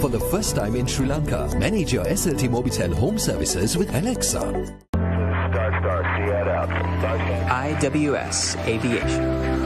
For the first time in Sri Lanka, manage your SLT Mobitel home services with Alexa. IWS Aviation.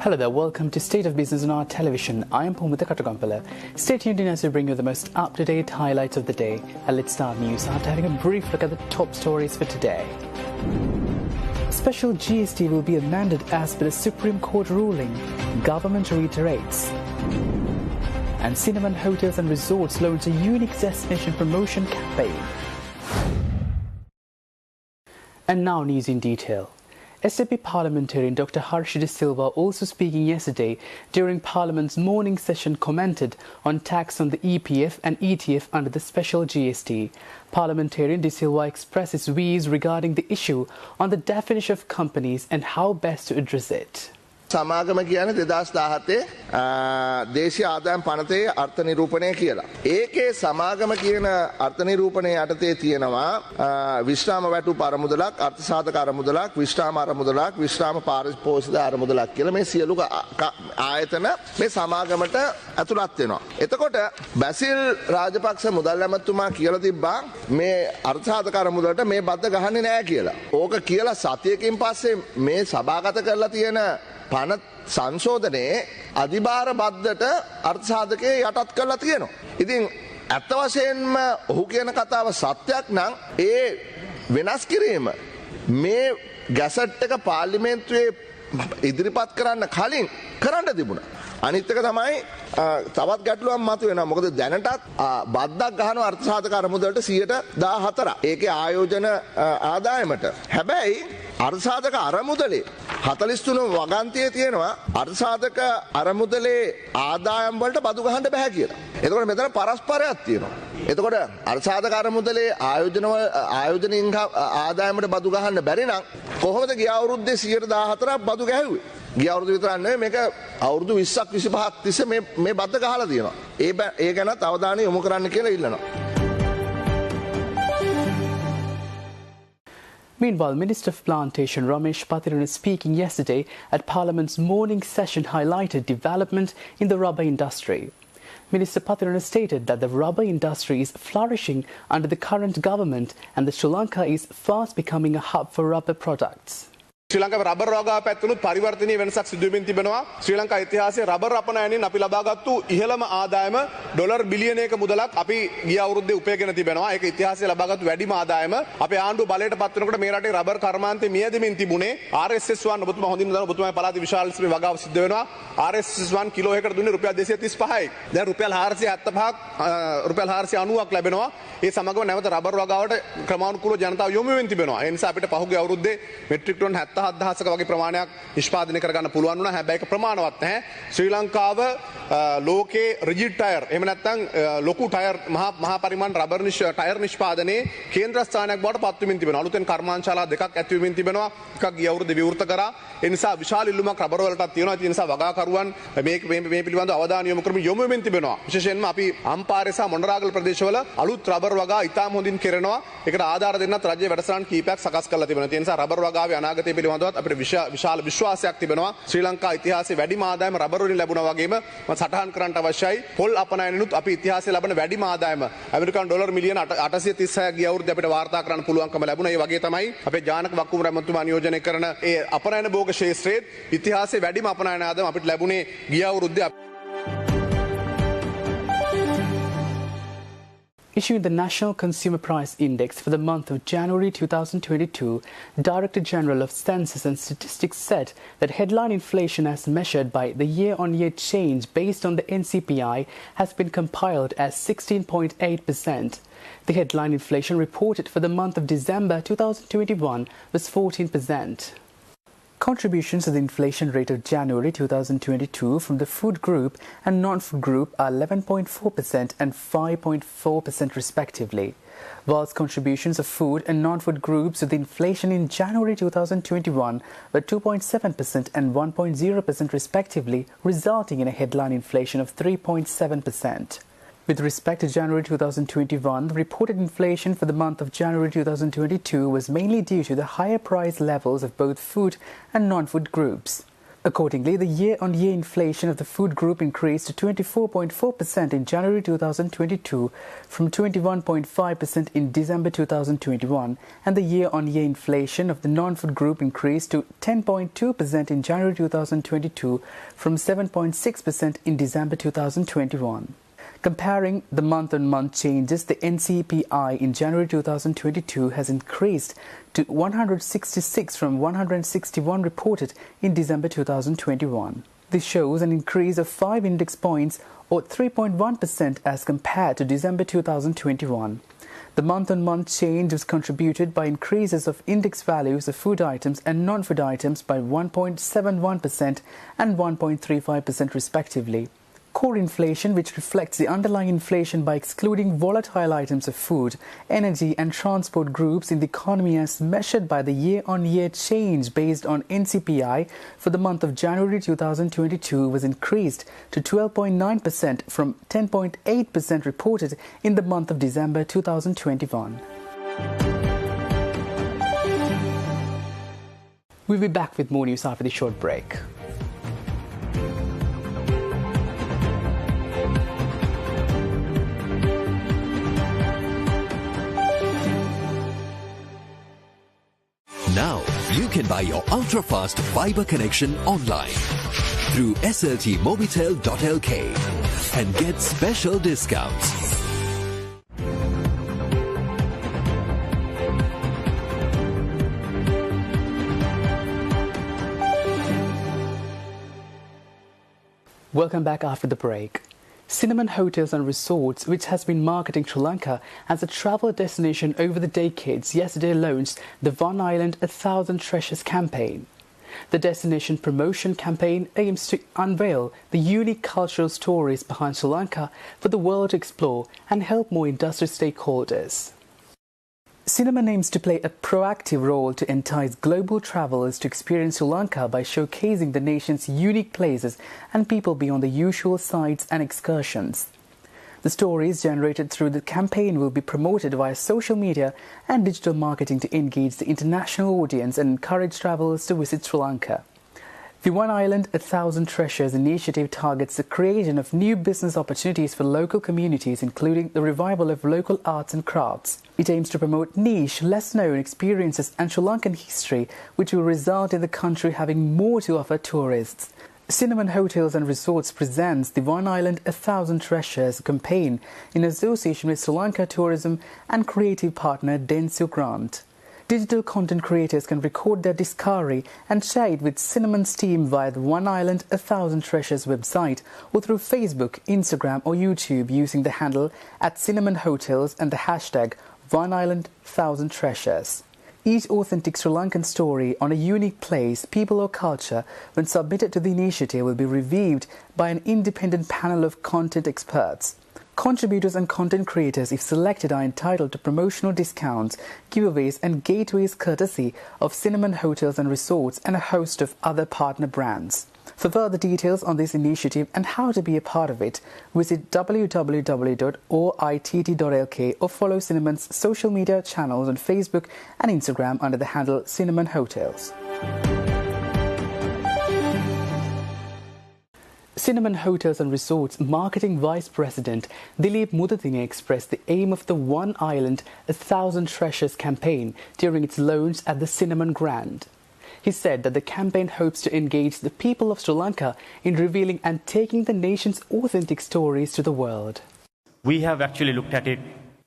Hello there, welcome to State of Business on our television. I am Pumita Katagampala. Stay tuned in as we bring you the most up-to-date highlights of the day. And let's start news after having a brief look at the top stories for today. Special GST will be amended as per the Supreme Court ruling. Government reiterates. And cinema and hotels and resorts launch a unique destination promotion campaign. And now news in detail. SJP parliamentarian Dr. Harsh De Silva, also speaking yesterday during Parliament's morning session, commented on tax on the EPF and ETF under the special GST. Parliamentarian De Silva expressed his views regarding the issue on the definition of companies and how best to address it. සමාගම කියන්නේ 2017 දේශීය ආදායම් පනතේ අර්ථ නිරූපණය කියලා. ඒකේ සමාගම කියන අර්ථ නිරූපණය යටතේ තියෙනවා විශ්‍රාම වැටුප් අරමුදලක්, අර්ථ සාධක අරමුදලක්, විශ්‍රාම අරමුදලක්, විශ්‍රාම පාරිපෝෂිත අරමුදලක් කියලා මේ සියලු ආයතන මේ සමාගමට ඇතුළත් වෙනවා. එතකොට බැසිල් රාජපක්ෂ මුදල් ඇමතුමා කියලා තිබ්බා මේ අර්ථ සාධක අරමුදලට මේ බද්ද ගහන්නේ නැහැ කියලා. ඕක කියලා සතියකින් පස්සේ මේ සභාගත කරලා තියෙන පනත් සංශෝධනයේ අධිභාර බද්දට අර්ථසාධකයේ යටත් කරලා තියෙනවා. ඉතින් ඇත්ත වශයෙන්ම ඔහු කියන කතාව සත්‍යයක් නම් ඒ වෙනස් කිරීම මේ ගැසට් එක පාර්ලිමේන්තුවේ ඉදිරිපත් කරන්න කලින් කරන්න තිබුණා. අනිත් එක තමයි තවත් ගැටලුවක් මතුවෙනවා. මොකද දැනටත් බද්දක් ගහන අර්ථසාධක අරමුදලට 14%. ඒකේ ආයෝජන ආදායමට. හැබැයි අර්ථසාධක අරමුදලේ 43 වගන්තියේ තියෙනවා අර්ථසාධක අරමුදලේ ආදායම් වලට බදු ගහන්න බෑ කියලා. එතකොට මෙතන පරස්පරයක් තියෙනවා. එතකොට අර්ථසාධක අරමුදලේ ආයෝජනින් ආදායමට බදු ගහන්න බැරි නම් කොහොමද ගිය අවුරුද්දේ 14%ක් බදු ගැහුවේ? ගිය අවුරුදු විතරක් නෙවෙයි මේක අවුරුදු 20ක් 25ක් තිස්සේ මේ බද්ද ගහලා තියෙනවා. ඒ ගැනත් අවධානය යොමු කරන්න කියලා ඉල්ලනවා. Meanwhile, Minister of Plantation Ramesh Patirana, speaking yesterday at Parliament's morning session, highlighted development in the rubber industry. Minister Patirana stated that the rubber industry is flourishing under the current government and that Sri Lanka is fast becoming a hub for rubber products. ශ්‍රී ලංකාවේ rubber වගාව පැත්තෙනුත් පරිවර්තනීය වෙනසක් සිදු වෙමින් තිබෙනවා. ශ්‍රී ලංකා ඉතිහාසයේ rubber අපනයනින් අපි ලබාගත්තු ඉහළම ආදායම ඩොලර් බිලියනයක මුදලක් අපි ගිය අවුරුද්දේ උපයගෙන තිබෙනවා. ඒක ඉතිහාසයේ ලබාගත්තු වැඩිම ආදායම. අපේ ආණ්ඩුව බලයට පත් වෙනකොට මේ රටේ රබර් කර්මාන්තේ මියදෙමින් තිබුණේ RSS1 ඔබතුමා හොඳින් දන්නවා. ඔබතුමාගේ පළාතේ විශාල ලෙස වගාව සිද්ධ වෙනවා. RSS1 කිලෝ එකකට දුන්නේ රුපියල් 235යි. දැන් රුපියල් 475ක් රුපියල් 490ක් ලැබෙනවා. ඒ සමගම නැවත රබර් වගාවට ක්‍රමානුකූලව ජනතාව යොමු වෙමින් තිබෙනවා. ඒ නිසා අපිට පහුගිය අවුරුද්දේ මෙට්‍රික් ටන් 77,000ක වගේ ප්‍රමාණයක් නිෂ්පාදනය කරගන්න පුළුවන් වුණා. හැබැයි ඒක ප්‍රමාණවත් නැහැ. ශ්‍රී ලංකාව ලෝකේ රිජිඩ් ටයර් එහෙම නැත්නම් ලොකු ටයර් මහා පරිමාණ රබර් ටයර් නිෂ්පාදනයේ කේන්ද්‍රස්ථානයක් බවට පත් වෙමින් තිබෙනවා. අලුතෙන් කර්මාන්තශාලා දෙකක් ඇති වෙමින් තිබෙනවා. එකක් ගිය අවුරුද්දේ විවෘත කරා. ඒ නිසා විශාල ඉල්ලුමක් රබර් වලටත් තියෙනවා. ඒ නිසා වගාකරුවන් මේ පිළිබඳව අවධානය යොමු කරමින් යොමු වෙමින් තිබෙනවා. විශේෂයෙන්ම අපි අම්පාරේ සහ මොණරාගල ප්‍රදේශවල අලුත් රබර් වගා ඉතාම හොඳින් කරනවා. ඒකට ආධාර දෙන්නත් රජයේ වැඩසටහන් කීපයක් සකස් කරලා තිබෙනවා. ඒ නිසා රබර් වගාවේ අනාගතය පිළිබඳවත් අපිට විශාල විශ්වාසයක් තිබෙනවා. ශ්‍රී ලංකා ඉතිහාසයේ වැඩිම ආදායම රබර් වලින් ලැබුණා වගේම සටහන් කරන්නට අවශ්‍යයි පොල් අපනයනිනුත් අපි ඉතිහාසයේ ලබන වැඩිම ආදායම ඇමරිකානු ඩොලර් මිලියන 836ක් ගිය අවුරුද්දේ අපිට වාර්තා කරන්න පුළුවන්කම ලැබුණා. ඒ වගේ තමයි අපේ ජානක වක්කුම් රැමතුමා නියෝජනය කරන ඒ අපනයන භෝග ශේෂ්ත්‍රයේ ඉතිහාසයේ වැඩිම අපනයන ආදායම අපිට ලැබුණේ ගිය අවුරුද්දේ. Issuing the National Consumer Price Index for the month of January 2022, Director General of Census and Statistics said that headline inflation as measured by the year-on-year change based on the NCPI has been compiled as 16.8%. The headline inflation reported for the month of December 2021 was 14%. Contributions to the inflation rate of January 2022 from the food group and non-food group are 11.4% and 5.4% respectively. whilst contributions of food and non-food groups to the inflation in January 2021 were 2.7% and 1.0% respectively, resulting in a headline inflation of 3.7%. With respect to January 2021, the reported inflation for the month of January 2022 was mainly due to the higher price levels of both food and non-food groups. Accordingly, the year-on-year inflation of the food group increased to 24.4% in January 2022 from 21.5% in December 2021, and the year-on-year inflation of the non-food group increased to 10.2% in January 2022 from 7.6% in December 2021. Comparing the month-on-month changes, the NCPI in January 2022 has increased to 166 from 161 reported in December 2021. This shows an increase of 5 index points or 3.1% as compared to December 2021. The month-on-month change was contributed by increases of index values of food items and non-food items by 1.71% and 1.35% respectively. Core inflation, which reflects the underlying inflation by excluding volatile items of food, energy and transport groups in the economy as measured by the year-on-year change based on NCPI for the month of January 2022 was increased to 12.9% from 10.8% reported in the month of December 2021. We'll be back with more news after the short break. Now, you can buy your ultra-fast fiber connection online through sltmobitel.lk and get special discounts. Welcome back after the break. Cinnamon Hotels and Resorts, which has been marketing Sri Lanka as a travel destination over the decades, yesterday launched the One Island 1,000 Treasures campaign. The destination promotion campaign aims to unveil the unique cultural stories behind Sri Lanka for the world to explore and help more industry stakeholders. Cinnamon aims to play a proactive role to entice global travelers to experience Sri Lanka by showcasing the nation's unique places and people beyond the usual sights and excursions. The stories generated through the campaign will be promoted via social media and digital marketing to engage the international audience and encourage travelers to visit Sri Lanka. The One Island 1,000 Treasures initiative targets the creation of new business opportunities for local communities, including the revival of local arts and crafts. It aims to promote niche, less-known experiences and Sri Lankan history, which will result in the country having more to offer tourists. Cinnamon Hotels and Resorts presents the One Island 1,000 Treasures campaign in association with Sri Lanka Tourism and creative partner Densu Grant. Digital content creators can record their discovery and share it with Cinnamon's team via the One Island 1,000 Treasures website or through Facebook, Instagram or YouTube using the handle @Cinnamon Hotels and the hashtag One Island 1,000 Treasures. Each authentic Sri Lankan story on a unique place, people or culture, when submitted to the initiative, will be reviewed by an independent panel of content experts. Contributors and content creators, if selected, are entitled to promotional discounts, giveaways and gateways courtesy of Cinnamon Hotels and Resorts and a host of other partner brands. For further details on this initiative and how to be a part of it, visit www.oitt.lk or follow Cinnamon's social media channels on Facebook and Instagram under the handle Cinnamon Hotels. Cinnamon Hotels and Resorts Marketing Vice President Dilip Mudathine expressed the aim of the One Island 1,000 Treasures campaign during its launch at the Cinnamon Grand. He said that the campaign hopes to engage the people of Sri Lanka in revealing and taking the nation's authentic stories to the world. We have actually looked at it,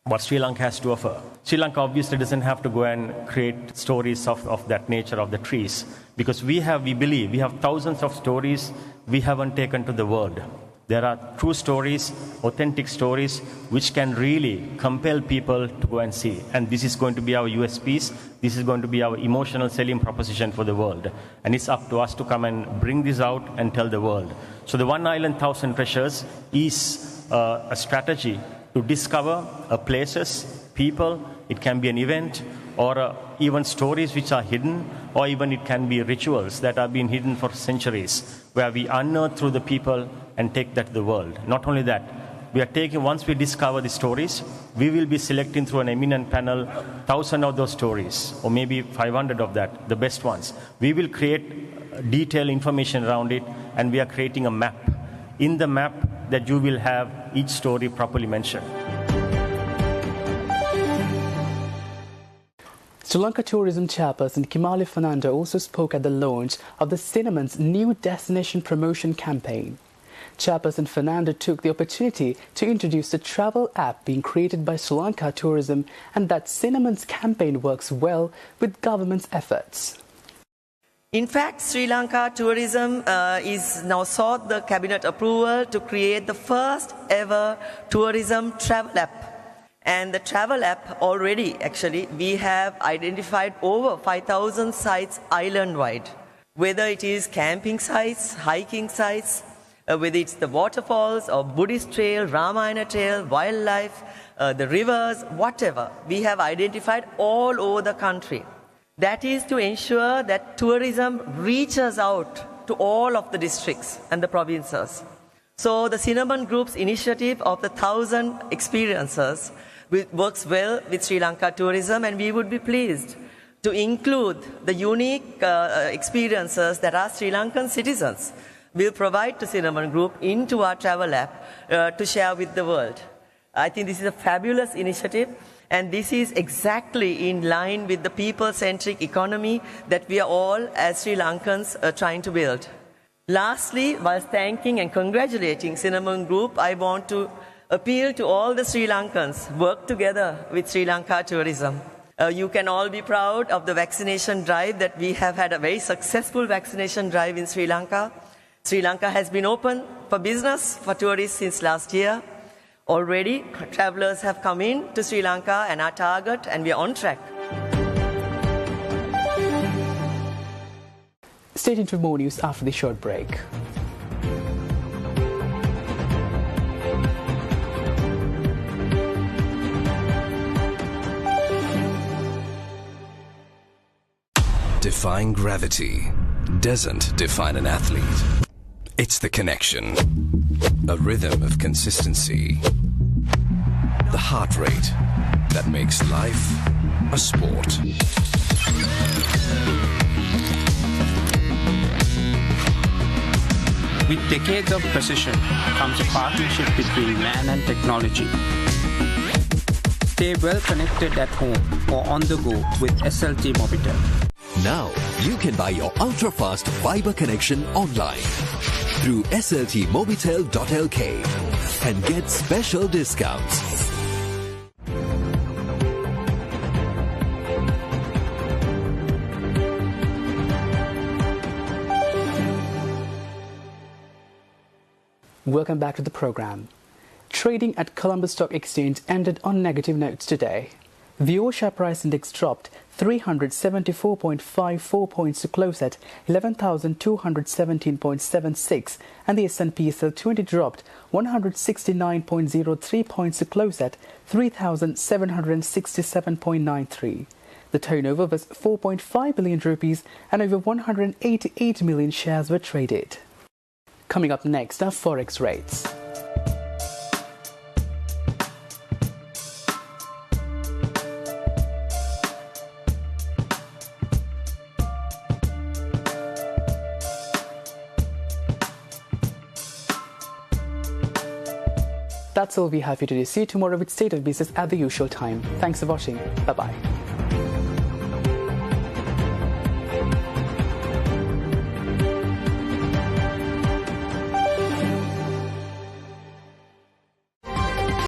what Sri Lanka has to offer. Sri Lanka obviously doesn't have to go and create stories of that nature of the trees, because we believe we have thousands of stories we haven't taken to the world. There are true stories, authentic stories, which can really compel people to go and see. And this is going to be our USPs. This is going to be our emotional selling proposition for the world. And it's up to us to come and bring this out and tell the world. So the One Island 1,000 Treasures is a strategy to discover places people, it can be an event, or even stories which are hidden, or even it can be rituals that have been hidden for centuries, where we unearth through the people and take that to the world. Not only that, we are taking, once we discover the stories, we will be selecting through an eminent panel 1,000 of those stories, or maybe 500 of that, the best ones. We will create detailed information around it, and we are creating a map. In the map, that you will have each story properly mentioned. Sri Lanka Tourism Chairperson Kimali Fernando also spoke at the launch of the Cinnamon's new destination promotion campaign. Chairperson Fernando took the opportunity to introduce the travel app being created by Sri Lanka Tourism, and that Cinnamon's campaign works well with government's efforts. In fact, Sri Lanka Tourism is now sought the cabinet approval to create the first ever tourism travel app. And the travel app already, actually, we have identified over 5,000 sites island-wide. Whether it is camping sites, hiking sites, whether it's the waterfalls or Buddhist trail, Ramayana trail, wildlife, the rivers, whatever, we have identified all over the country. That is to ensure that tourism reaches out to all of the districts and the provinces. So the Cinnamon Group's initiative of the 1,000 experiences works well with Sri Lanka Tourism, and we would be pleased to include the unique experiences that our Sri Lankan citizens will provide to Cinnamon Group into our travel app to share with the world. I think this is a fabulous initiative, and this is exactly in line with the people-centric economy that we are all, as Sri Lankans, trying to build. Lastly, whilst thanking and congratulating Cinnamon Group, I want to appeal to all the Sri Lankans, work together with Sri Lanka Tourism. You can all be proud of the vaccination drive that we have had, a very successful vaccination drive in Sri Lanka. Sri Lanka has been open for business, for tourists since last year. Already, travelers have come in to Sri Lanka and our target, and we are on track. Stay tuned for more news after the short break. Defying gravity doesn't define an athlete. It's the connection, a rhythm of consistency, the heart rate that makes life a sport. With decades of precision comes a partnership between man and technology. Stay well connected at home or on the go with SLT Mobitel. Now you can buy your ultra-fast fiber connection online through sltmobitel.lk and get special discounts. Welcome back to the program. Trading at Colombo Stock Exchange ended on negative notes today. The all-share price index dropped 374.54 points to close at 11,217.76, and the S&P SL20 dropped 169.03 points to close at 3,767.93. The turnover was 4.5 billion rupees, and over 188 million shares were traded. Coming up next are Forex rates. That's all we have for today. See you tomorrow with State of Business at the usual time. Thanks for watching. Bye-bye.